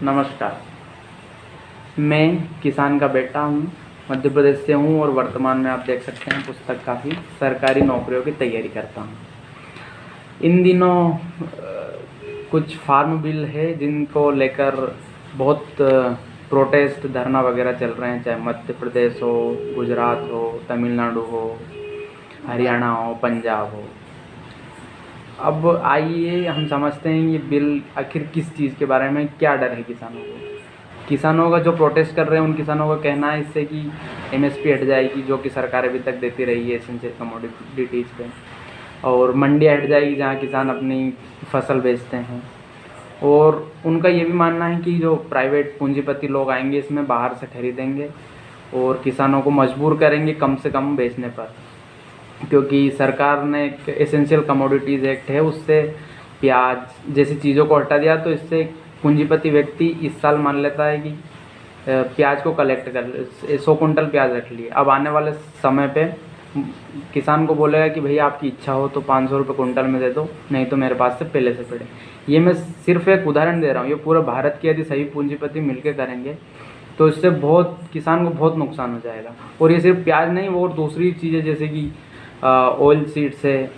नमस्कार। मैं किसान का बेटा हूँ, मध्य प्रदेश से हूँ और वर्तमान में आप देख सकते हैं पुस्तक काफ़ी सरकारी नौकरियों की तैयारी करता हूँ। इन दिनों कुछ फार्म बिल है जिनको लेकर बहुत प्रोटेस्ट धरना वगैरह चल रहे हैं, चाहे मध्य प्रदेश हो, गुजरात हो, तमिलनाडु हो, हरियाणा हो, पंजाब हो। अब आइए हम समझते हैं ये बिल आखिर किस चीज़ के बारे में, क्या डर है किसानों को। किसानों का जो प्रोटेस्ट कर रहे हैं उन किसानों का कहना है इससे कि एमएसपी हट जाएगी, जो कि सरकार अभी तक देती रही है एसेंशियल कमोडिटीज़ पे, और मंडियाँ हट जाएगी जहाँ किसान अपनी फसल बेचते हैं। और उनका ये भी मानना है कि जो प्राइवेट पूंजीपति लोग आएंगे इसमें बाहर से खरीदेंगे और किसानों को मजबूर करेंगे कम से कम बेचने पर, क्योंकि सरकार ने एक एसेंशियल कमोडिटीज़ एक्ट है उससे प्याज जैसी चीज़ों को हटा दिया, तो इससे पूंजीपति व्यक्ति इस साल मान लेता है कि प्याज को कलेक्ट कर 100 कुंटल प्याज रख लिए। अब आने वाले समय पे किसान को बोलेगा कि भैया आपकी इच्छा हो तो 500 रुपये कुंटल में दे दो, नहीं तो मेरे पास से पहले से पड़े। ये मैं सिर्फ एक उदाहरण दे रहा हूँ, ये पूरे भारत के यदि सही पूंजीपति मिलकर करेंगे तो इससे बहुत किसान को बहुत नुकसान हो जाएगा। और ये सिर्फ प्याज नहीं, वो और दूसरी चीज़ें जैसे कि ऑयल सीड्स है,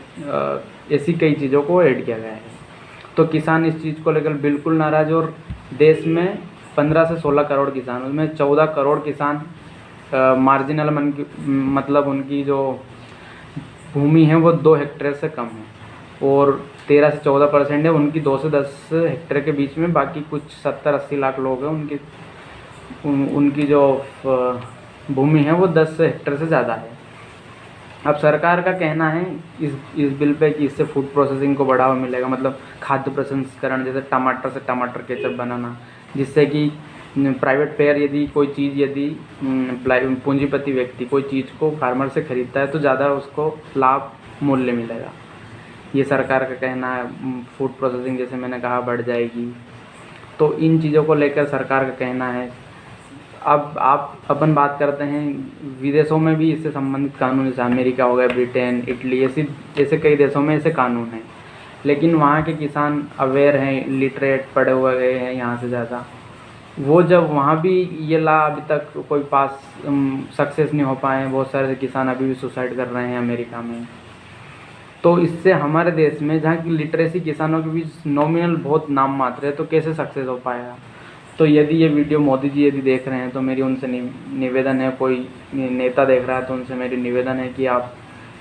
ऐसी कई चीज़ों को ऐड किया गया है। तो किसान इस चीज़ को लेकर बिल्कुल नाराज़। और देश में 15 से 16 करोड़ किसान, उसमें 14 करोड़ किसान मार्जिनल मतलब उनकी जो भूमि है वो 2 हेक्टेयर से कम है, और 13 से 14% है उनकी 2 से 10 हेक्टेयर के बीच में। बाकी कुछ 70-80 लाख लोग हैं उनकी जो भूमि है वो 10 हेक्टेयर से ज़्यादा है। अब सरकार का कहना है इस बिल पे कि इससे फूड प्रोसेसिंग को बढ़ावा मिलेगा, मतलब खाद्य प्रसंस्करण, जैसे टमाटर से टमाटर केचप बनाना, जिससे कि प्राइवेट पेयर यदि कोई चीज़ पूंजीपति व्यक्ति कोई चीज़ को फार्मर से खरीदता है तो ज़्यादा उसको लाभ मूल्य मिलेगा। ये सरकार का कहना है। फूड प्रोसेसिंग जैसे मैंने कहा बढ़ जाएगी, तो इन चीज़ों को लेकर सरकार का कहना है। अब अपन बात करते हैं विदेशों में भी इससे संबंधित कानून, जैसे अमेरिका हो गया, ब्रिटेन, इटली, ऐसे कई देशों में ऐसे कानून हैं, लेकिन वहाँ के किसान अवेयर हैं, लिटरेट पढ़े हुए गए हैं यहाँ से ज़्यादा। वो जब वहाँ भी ये ला अभी तक कोई पास सक्सेस नहीं हो पाए, बहुत सारे किसान अभी भी सुसाइड कर रहे हैं अमेरिका में। तो इससे हमारे देश में जहाँ की लिटरेसी किसानों के बीच नॉमिनल बहुत नाम मात्र है, तो कैसे सक्सेस हो पाएगा। तो यदि ये वीडियो मोदी जी यदि देख रहे हैं तो मेरी उनसे निवेदन है, कोई नेता देख रहा है तो उनसे मेरी निवेदन है कि आप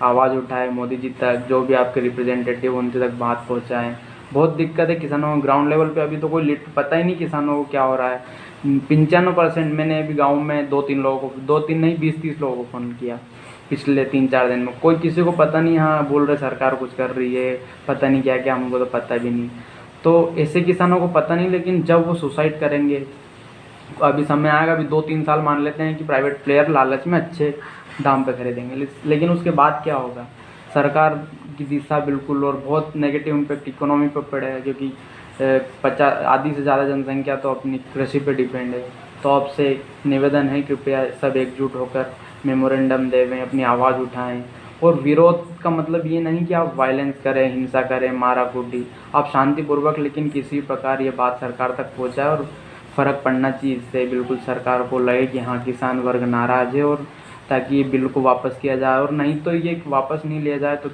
आवाज़ उठाएं मोदी जी तक, जो भी आपके रिप्रेजेंटेटिव उनसे तक बात पहुंचाएं। बहुत दिक्कत है किसानों को ग्राउंड लेवल पे, अभी तो कोई पता ही नहीं किसानों को क्या हो रहा है। 95% मैंने अभी गाँव में 2-3 लोगों को, 2-3 नहीं 20-30 लोगों को फ़ोन किया पिछले 3-4 दिन में, कोई किसी को पता नहीं। हाँ बोल रहे सरकार कुछ कर रही है, पता नहीं क्या क्या, हमको तो पता भी नहीं। तो ऐसे किसानों को पता नहीं, लेकिन जब वो सुसाइड करेंगे, अभी समय आएगा, अभी 2-3 साल मान लेते हैं कि प्राइवेट प्लेयर लालच में अच्छे दाम पे खरीदेंगे, लेकिन उसके बाद क्या होगा। सरकार की दिशा बिल्कुल और बहुत नेगेटिव इम्पैक्ट इकोनॉमी पर पड़ेगा, क्योंकि 50 आधी से ज़्यादा जनसंख्या तो अपनी कृषि पे डिपेंड है। तो आपसे निवेदन है कृपया सब एकजुट होकर मेमोरेंडम देवें, अपनी आवाज़ उठाएं। और विरोध का मतलब ये नहीं कि आप वायलेंस करें, हिंसा करें, मारा कूटी, आप शांतिपूर्वक लेकिन किसी प्रकार ये बात सरकार तक पहुंचाए, और फ़र्क पड़ना चाहिए इससे। बिल्कुल सरकार को लगे कि हाँ किसान वर्ग नाराज़ है, और ताकि ये बिल को वापस किया जाए। और नहीं तो ये वापस नहीं लिया जाए तो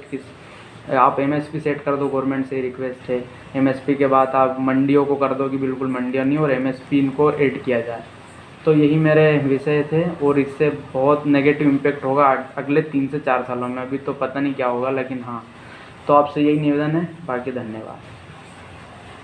आप एमएसपी सेट कर दो, गवर्नमेंट से रिक्वेस्ट है। एमएसपी के बाद आप मंडियों को कर दो कि बिल्कुल मंडियाँ नहीं, और एमएसपी इनको ऐड किया जाए। तो यही मेरे विषय थे, और इससे बहुत नेगेटिव इम्पैक्ट होगा अगले 3 से 4 सालों में। अभी तो पता नहीं क्या होगा, लेकिन हाँ, तो आपसे यही निवेदन है। बाकी धन्यवाद।